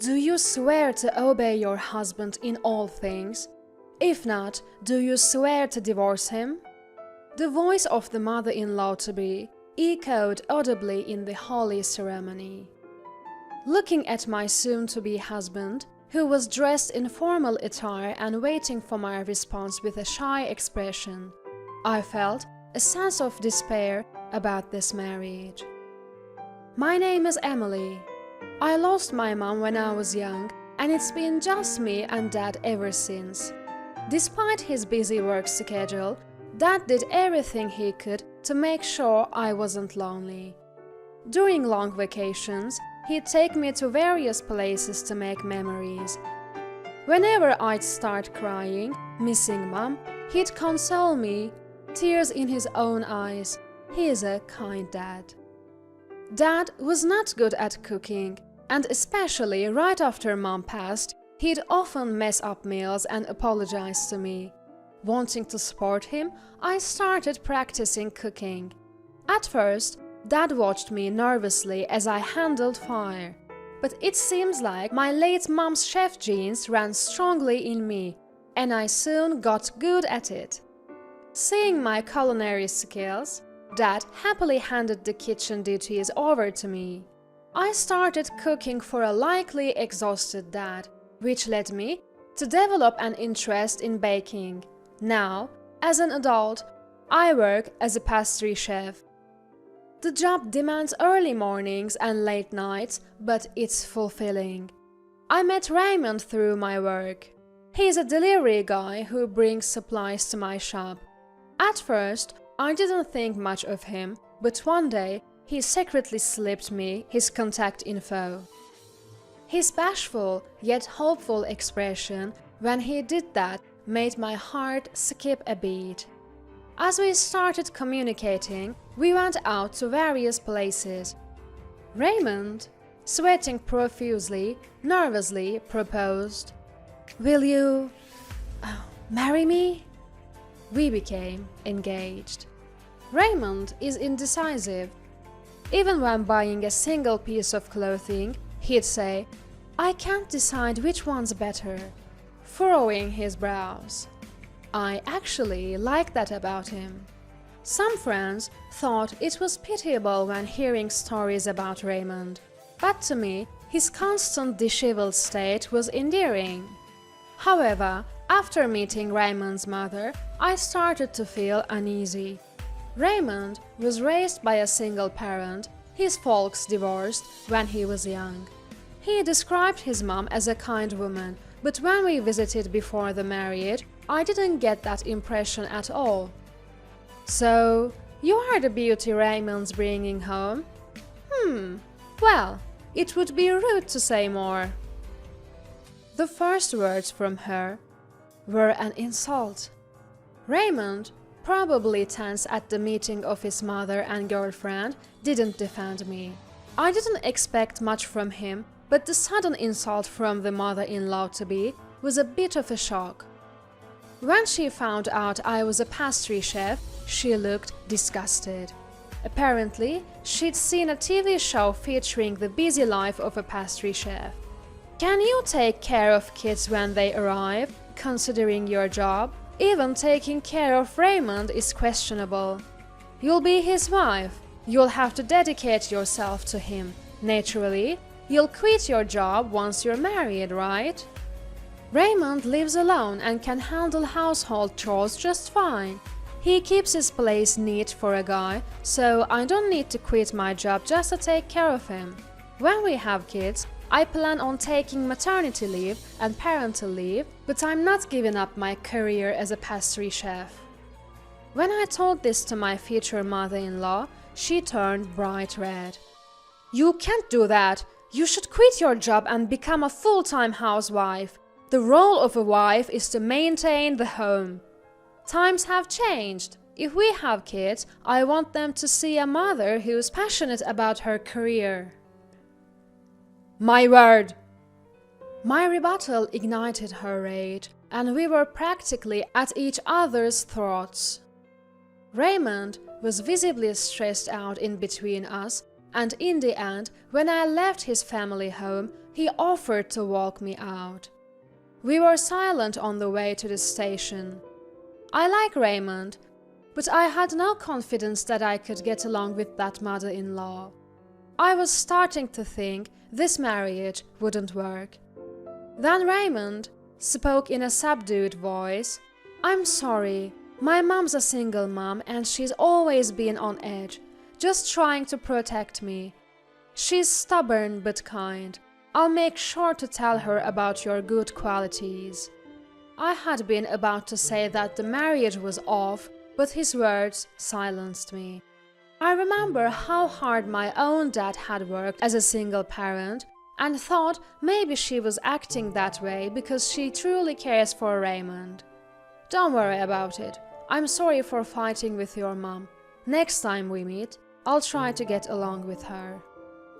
Do you swear to obey your husband in all things? If not, do you swear to divorce him? The voice of the mother-in-law-to-be echoed audibly in the holy ceremony. Looking at my soon-to-be husband, who was dressed in formal attire and waiting for my response with a shy expression, I felt a sense of despair about this marriage. My name is Emily. I lost my mom when I was young, and it's been just me and Dad ever since. Despite his busy work schedule, Dad did everything he could to make sure I wasn't lonely. During long vacations, he'd take me to various places to make memories. Whenever I'd start crying, missing Mom, he'd console me, tears in his own eyes. He's a kind dad. Dad was not good at cooking, and especially right after Mom passed, he'd often mess up meals and apologize to me. Wanting to support him, I started practicing cooking. At first, Dad watched me nervously as I handled fire, but it seems like my late mom's chef genes ran strongly in me, and I soon got good at it. Seeing my culinary skills, Dad happily handed the kitchen duties over to me. I started cooking for a likely exhausted Dad, which led me to develop an interest in baking. Now, as an adult, I work as a pastry chef. The job demands early mornings and late nights, but it's fulfilling. I met Raymond through my work. He's a delivery guy who brings supplies to my shop. At first, I didn't think much of him, but one day he secretly slipped me his contact info. His bashful yet hopeful expression when he did that made my heart skip a beat. As we started communicating, we went out to various places. Raymond, sweating profusely, nervously proposed, "Will you marry me?" We became engaged. Raymond is indecisive. Even when buying a single piece of clothing, he'd say, "I can't decide which one's better," furrowing his brows. I actually like that about him. Some friends thought it was pitiable when hearing stories about Raymond, but to me, his constant disheveled state was endearing. However, after meeting Raymond's mother, I started to feel uneasy. Raymond was raised by a single parent. His folks divorced when he was young. He described his mom as a kind woman, but when we visited before the marriage, I didn't get that impression at all. "So, you are the beauty Raymond's bringing home?" Well, it would be rude to say more." The first words from her were an insult. Raymond, probably tense at the meeting of his mother and girlfriend, didn't defend me. I didn't expect much from him, but the sudden insult from the mother-in-law-to-be was a bit of a shock. When she found out I was a pastry chef, she looked disgusted. Apparently, she'd seen a TV show featuring the busy life of a pastry chef. "Can you take care of kids when they arrive, considering your job? Even taking care of Raymond is questionable. You'll be his wife. You'll have to dedicate yourself to him. Naturally, you'll quit your job once you're married, right? Raymond lives alone and can handle household chores just fine. He keeps his place neat for a guy, so I don't need to quit my job just to take care of him. When we have kids, I plan on taking maternity leave and parental leave, but I'm not giving up my career as a pastry chef." When I told this to my future mother-in-law, she turned bright red. "You can't do that! You should quit your job and become a full-time housewife. The role of a wife is to maintain the home. Times have changed. If we have kids, I want them to see a mother who's passionate about her career." "My word!" My rebuttal ignited her rage, and we were practically at each other's throats. Raymond was visibly stressed out in between us, and in the end, when I left his family home, he offered to walk me out. We were silent on the way to the station. I like Raymond, but I had no confidence that I could get along with that mother-in-law. I was starting to think this marriage wouldn't work. Then Raymond spoke in a subdued voice. "I'm sorry, my mom's a single mom and she's always been on edge, just trying to protect me. She's stubborn but kind. I'll make sure to tell her about your good qualities." I had been about to say that the marriage was off, but his words silenced me. I remember how hard my own dad had worked as a single parent, and thought maybe she was acting that way because she truly cares for Raymond. "Don't worry about it. I'm sorry for fighting with your mom. Next time we meet, I'll try to get along with her."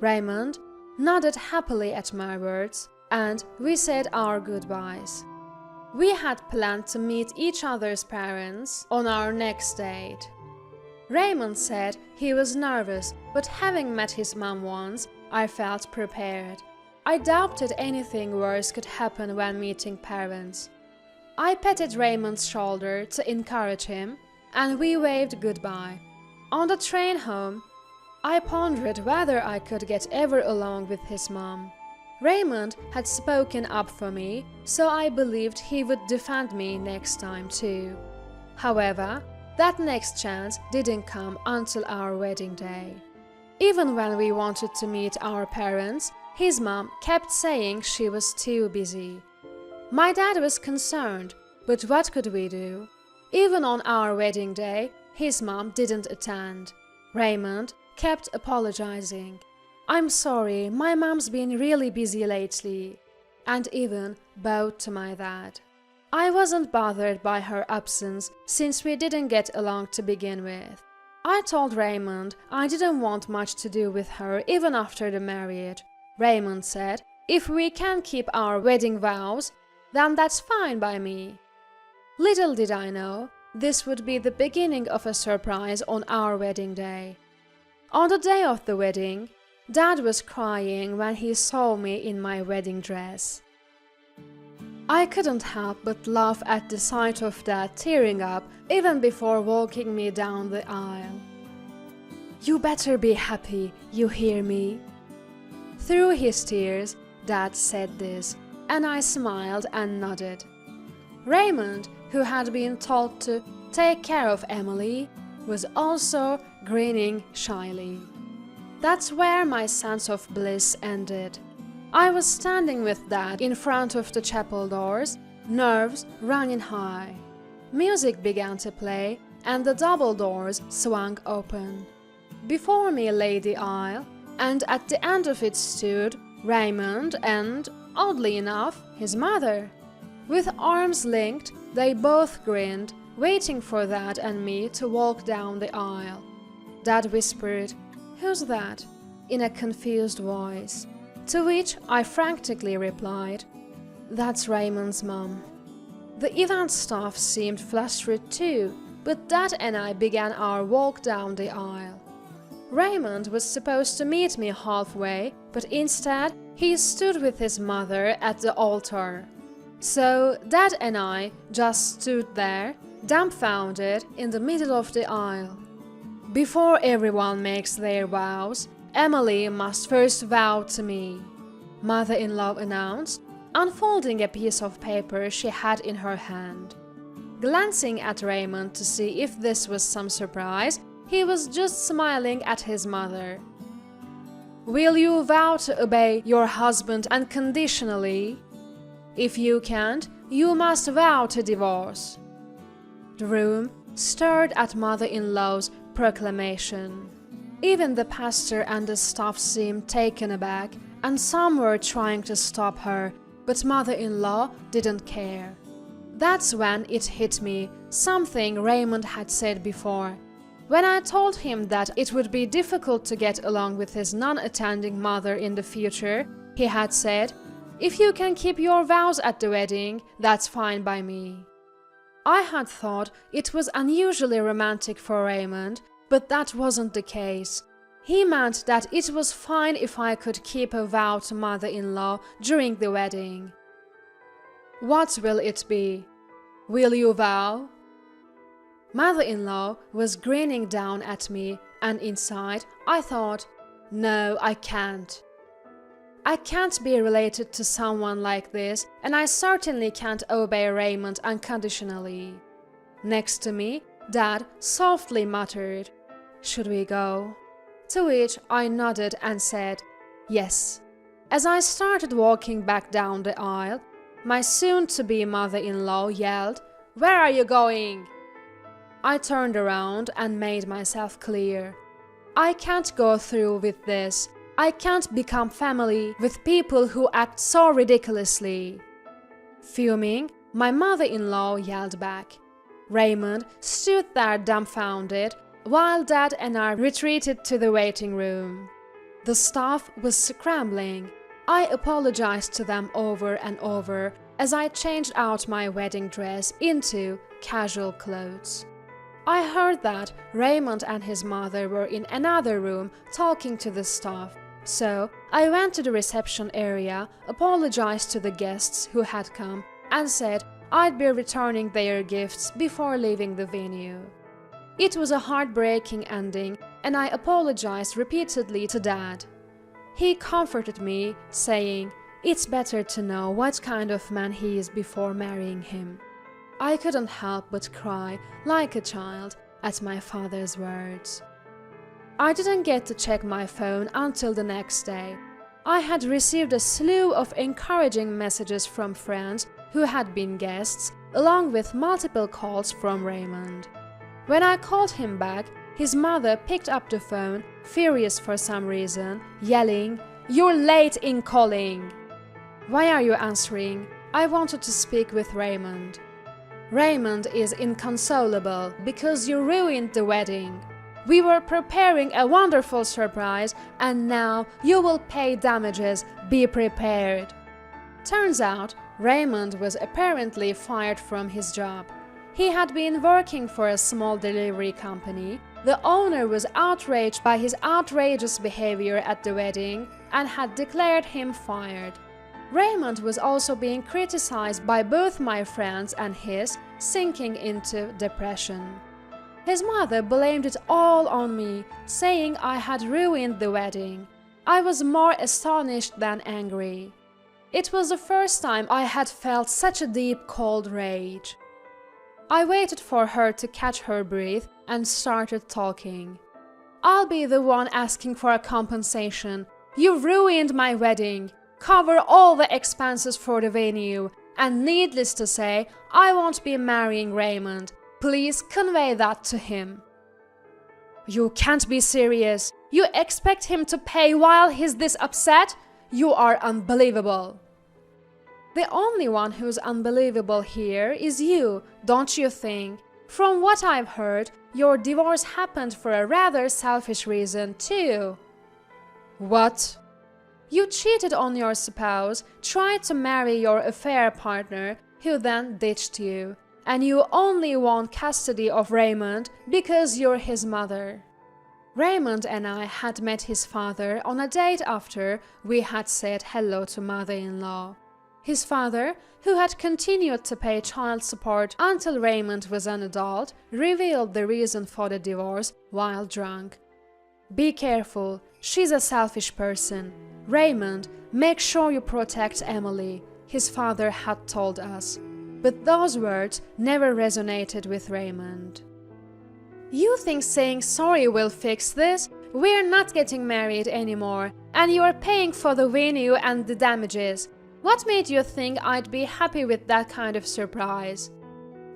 Raymond nodded happily at my words, and we said our goodbyes. We had planned to meet each other's parents on our next date. Raymond said he was nervous, but having met his mom once, I felt prepared. I doubted anything worse could happen when meeting parents. I patted Raymond's shoulder to encourage him, and we waved goodbye. On the train home, I pondered whether I could get ever along with his mom. Raymond had spoken up for me, so I believed he would defend me next time too. However, that next chance didn't come until our wedding day. Even when we wanted to meet our parents, his mom kept saying she was too busy. My dad was concerned, but what could we do? Even on our wedding day, his mom didn't attend. Raymond kept apologizing. "I'm sorry, my mom's been really busy lately," and even bowed to my dad. I wasn't bothered by her absence since we didn't get along to begin with. I told Raymond I didn't want much to do with her even after the marriage. Raymond said, "If we can keep our wedding vows, then that's fine by me." Little did I know, this would be the beginning of a surprise on our wedding day. On the day of the wedding, Dad was crying when he saw me in my wedding dress. I couldn't help but laugh at the sight of Dad tearing up even before walking me down the aisle. "You better be happy, you hear me?" Through his tears, Dad said this, and I smiled and nodded. Raymond, who had been told to take care of Emily, was also grinning shyly. That's where my sense of bliss ended. I was standing with Dad in front of the chapel doors, nerves running high. Music began to play, and the double doors swung open. Before me lay the aisle, and at the end of it stood Raymond and, oddly enough, his mother. With arms linked, they both grinned, waiting for Dad and me to walk down the aisle. Dad whispered, "Who's that?" in a confused voice, to which I frantically replied, "That's Raymond's mom." The event staff seemed flustered too, but Dad and I began our walk down the aisle. Raymond was supposed to meet me halfway, but instead he stood with his mother at the altar. So Dad and I just stood there, dumbfounded in the middle of the aisle. "Before everyone makes their vows, Emily must first vow to me," Mother-in-law announced, unfolding a piece of paper she had in her hand. Glancing at Raymond to see if this was some surprise, he was just smiling at his mother. "Will you vow to obey your husband unconditionally? If you can't, you must vow to divorce." The room stirred at mother-in-law's proclamation. Even the pastor and the staff seemed taken aback, and some were trying to stop her, but mother-in-law didn't care. That's when it hit me, something Raymond had said before. When I told him that it would be difficult to get along with his non-attending mother in the future, he had said, "If you can keep your vows at the wedding, that's fine by me." I had thought it was unusually romantic for Raymond, but that wasn't the case. He meant that it was fine if I could keep a vow to mother-in-law during the wedding. What will it be? Will you vow? Mother-in-law was grinning down at me, and inside I thought, no, I can't. I can't be related to someone like this, and I certainly can't obey Raymond unconditionally. Next to me, Dad softly muttered, "Should we go?" To which I nodded and said, yes. As I started walking back down the aisle, my soon-to-be mother-in-law yelled, "Where are you going?" I turned around and made myself clear. I can't go through with this. I can't become family with people who act so ridiculously. Fuming, my mother-in-law yelled back. Raymond stood there dumbfounded, while Dad and I retreated to the waiting room. The staff was scrambling. I apologized to them over and over as I changed out my wedding dress into casual clothes. I heard that Raymond and his mother were in another room talking to the staff, so I went to the reception area, apologized to the guests who had come, and said I'd be returning their gifts before leaving the venue. It was a heartbreaking ending, and I apologized repeatedly to Dad. He comforted me, saying, "It's better to know what kind of man he is before marrying him." I couldn't help but cry like a child at my father's words. I didn't get to check my phone until the next day. I had received a slew of encouraging messages from friends who had been guests, along with multiple calls from Raymond. When I called him back, his mother picked up the phone, furious for some reason, yelling, "You're late in calling!" "Why are you answering? I wanted to speak with Raymond." "Raymond is inconsolable because you ruined the wedding. We were preparing a wonderful surprise, and now you will pay damages. Be prepared." Turns out, Raymond was apparently fired from his job. He had been working for a small delivery company. The owner was outraged by his outrageous behavior at the wedding and had declared him fired. Raymond was also being criticized by both my friends and his, sinking into depression. His mother blamed it all on me, saying I had ruined the wedding. I was more astonished than angry. It was the first time I had felt such a deep, cold rage. I waited for her to catch her breath and started talking. "I'll be the one asking for a compensation. You ruined my wedding. Cover all the expenses for the venue. And needless to say, I won't be marrying Raymond. Please convey that to him." "You can't be serious. You expect him to pay while he's this upset? You are unbelievable." "The only one who's unbelievable here is you, don't you think? From what I've heard, your divorce happened for a rather selfish reason, too." "What?" "You cheated on your spouse, tried to marry your affair partner, who then ditched you, and you only want custody of Raymond because you're his mother." Raymond and I had met his father on a date after we had said hello to mother-in-law. His father, who had continued to pay child support until Raymond was an adult, revealed the reason for the divorce while drunk. "Be careful, she's a selfish person. Raymond, make sure you protect Emily," his father had told us. But those words never resonated with Raymond. "You think saying sorry will fix this? We're not getting married anymore, and you're paying for the venue and the damages. What made you think I'd be happy with that kind of surprise?"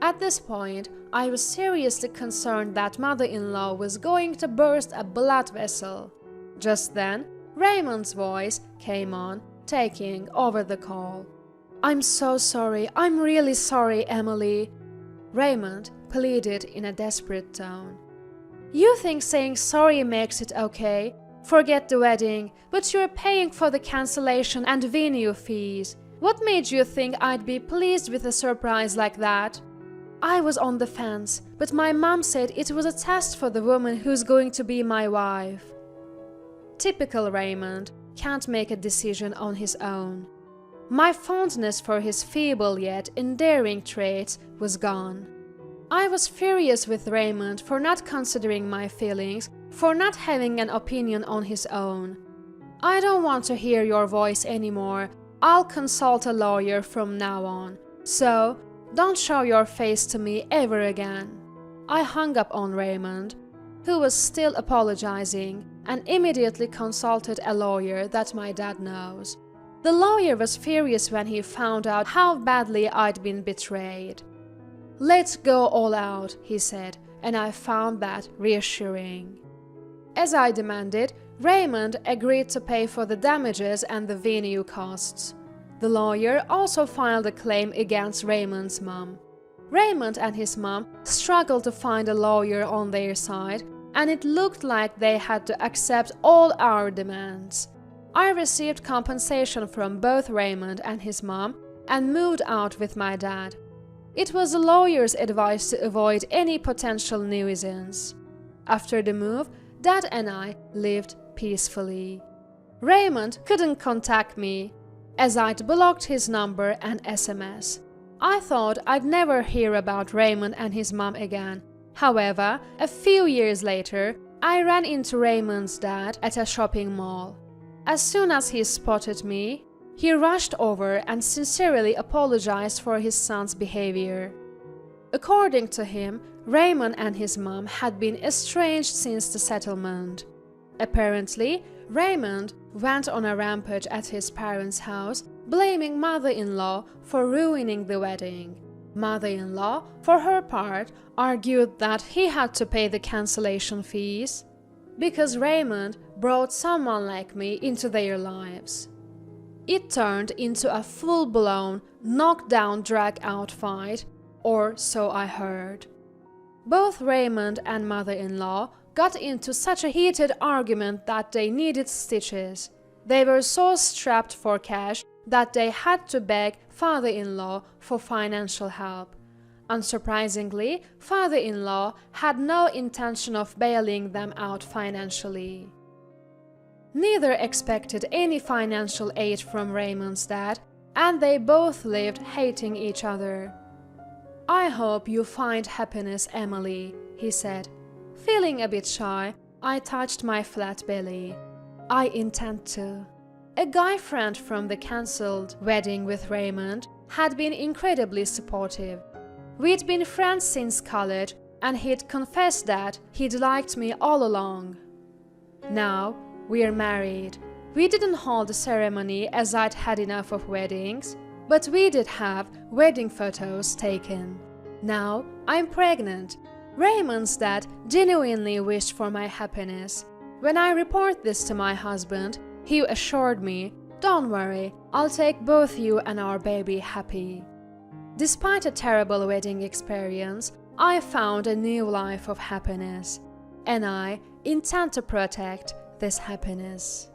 At this point, I was seriously concerned that mother-in-law was going to burst a blood vessel. Just then, Raymond's voice came on, taking over the call. "I'm so sorry. I'm really sorry, Emily," Raymond pleaded in a desperate tone. "You think saying sorry makes it okay? Forget the wedding, but you're paying for the cancellation and venue fees. What made you think I'd be pleased with a surprise like that?" I was on the fence, but my mom said it was a test for the woman who's going to be my wife. Typical Raymond can't make a decision on his own. My fondness for his feeble yet endearing traits was gone. I was furious with Raymond for not considering my feelings, for not having an opinion on his own. I don't want to hear your voice anymore. I'll consult a lawyer from now on. So, don't show your face to me ever again. I hung up on Raymond, who was still apologizing, and immediately consulted a lawyer that my dad knows. The lawyer was furious when he found out how badly I'd been betrayed. "Let's go all out," he said, and I found that reassuring. As I demanded, Raymond agreed to pay for the damages and the venue costs. The lawyer also filed a claim against Raymond's mom. Raymond and his mom struggled to find a lawyer on their side, and it looked like they had to accept all our demands. I received compensation from both Raymond and his mom and moved out with my dad. It was the lawyer's advice to avoid any potential nuisance. After the move, Dad and I lived peacefully. Raymond couldn't contact me, as I'd blocked his number and SMS. I thought I'd never hear about Raymond and his mom again. However, a few years later, I ran into Raymond's dad at a shopping mall. As soon as he spotted me, he rushed over and sincerely apologized for his son's behavior. According to him, Raymond and his mom had been estranged since the settlement. Apparently, Raymond went on a rampage at his parents' house, blaming mother-in-law for ruining the wedding. Mother-in-law, for her part, argued that he had to pay the cancellation fees because Raymond brought someone like me into their lives. It turned into a full-blown, knockdown, drag-out fight, or so I heard. Both Raymond and mother-in-law got into such a heated argument that they needed stitches. They were so strapped for cash that they had to beg father-in-law for financial help. Unsurprisingly, father-in-law had no intention of bailing them out financially. Neither expected any financial aid from Raymond's dad, and they both lived hating each other. "I hope you find happiness, Emily," he said. Feeling a bit shy, I touched my flat belly. "I intend to." A guy friend from the cancelled wedding with Raymond had been incredibly supportive. We'd been friends since college, and he'd confessed that he'd liked me all along. Now, we're married. We didn't hold a ceremony as I'd had enough of weddings, but we did have wedding photos taken. Now, I'm pregnant. Raymond's dad genuinely wished for my happiness. When I report this to my husband, he assured me, "Don't worry, I'll take both you and our baby happy." Despite a terrible wedding experience, I found a new life of happiness, and I intend to protect this happiness.